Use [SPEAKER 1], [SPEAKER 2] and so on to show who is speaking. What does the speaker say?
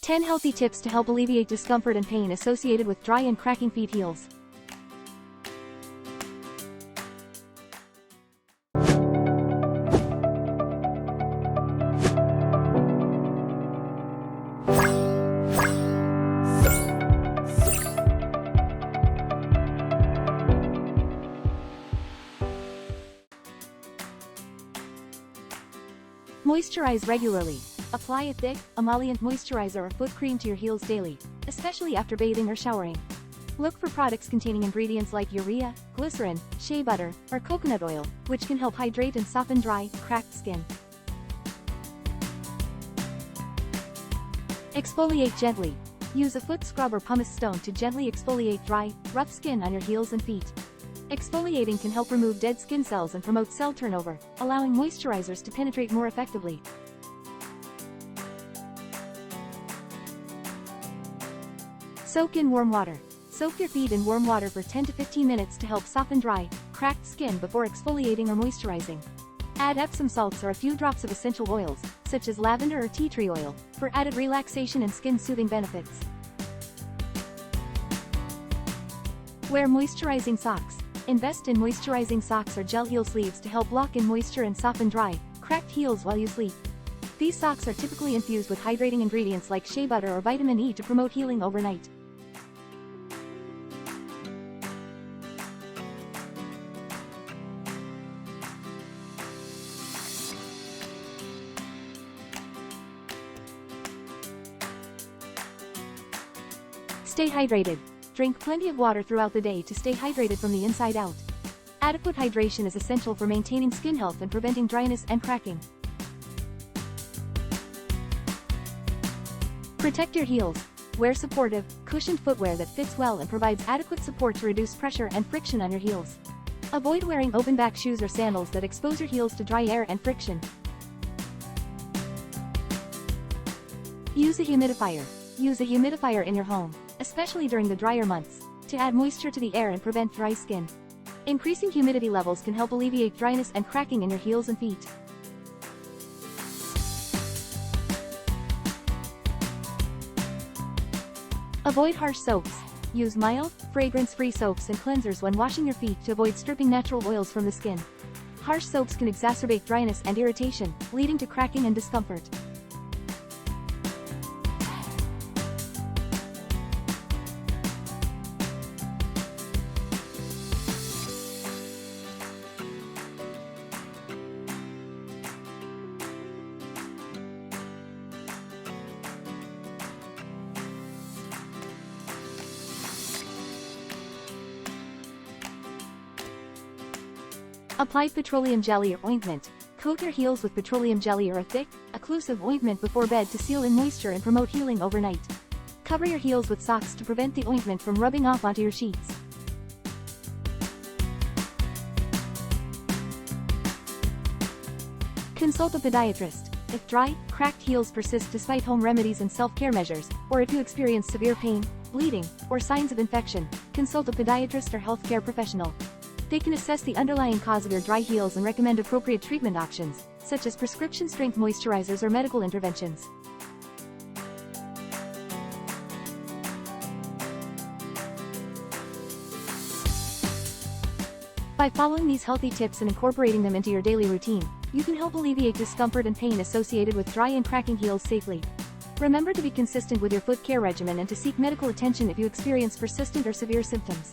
[SPEAKER 1] 10 healthy tips to help alleviate discomfort and pain associated with dry and cracking feet heels. Moisturize regularly. Apply a thick, emollient moisturizer or foot cream to your heels daily, especially after bathing or showering. Look for products containing ingredients like urea, glycerin, shea butter, or coconut oil, which can help hydrate and soften dry, cracked skin. Exfoliate gently. Use a foot scrub or pumice stone to gently exfoliate dry, rough skin on your heels and feet. Exfoliating can help remove dead skin cells and promote cell turnover, allowing moisturizers to penetrate more effectively. Soak in warm water. Soak your feet in warm water for 10 to 15 minutes to help soften dry, cracked skin before exfoliating or moisturizing. Add Epsom salts or a few drops of essential oils, such as lavender or tea tree oil, for added relaxation and skin-soothing benefits. Wear moisturizing socks. Invest in moisturizing socks or gel heel sleeves to help lock in moisture and soften dry, cracked heels while you sleep. These socks are typically infused with hydrating ingredients like shea butter or vitamin E to promote healing overnight. Stay hydrated. Drink plenty of water throughout the day to stay hydrated from the inside out. Adequate hydration is essential for maintaining skin health and preventing dryness and cracking. Protect your heels. Wear supportive, cushioned footwear that fits well and provides adequate support to reduce pressure and friction on your heels. Avoid wearing open-back shoes or sandals that expose your heels to dry air and friction. Use a humidifier. Use a humidifier in your home, especially during the drier months, to add moisture to the air and prevent dry skin. Increasing humidity levels can help alleviate dryness and cracking in your heels and feet. Avoid harsh soaps. Use mild, fragrance-free soaps and cleansers when washing your feet to avoid stripping natural oils from the skin. Harsh soaps can exacerbate dryness and irritation, leading to cracking and discomfort. Apply petroleum jelly or ointment. Coat your heels with petroleum jelly or a thick, occlusive ointment before bed to seal in moisture and promote healing overnight. Cover your heels with socks to prevent the ointment from rubbing off onto your sheets. Consult a podiatrist. If dry, cracked heels persist despite home remedies and self-care measures, or if you experience severe pain, bleeding, or signs of infection, consult a podiatrist or healthcare professional. They can assess the underlying cause of your dry heels and recommend appropriate treatment options, such as prescription-strength moisturizers or medical interventions. By following these healthy tips and incorporating them into your daily routine, you can help alleviate discomfort and pain associated with dry and cracking heels safely. Remember to be consistent with your foot care regimen and to seek medical attention if you experience persistent or severe symptoms.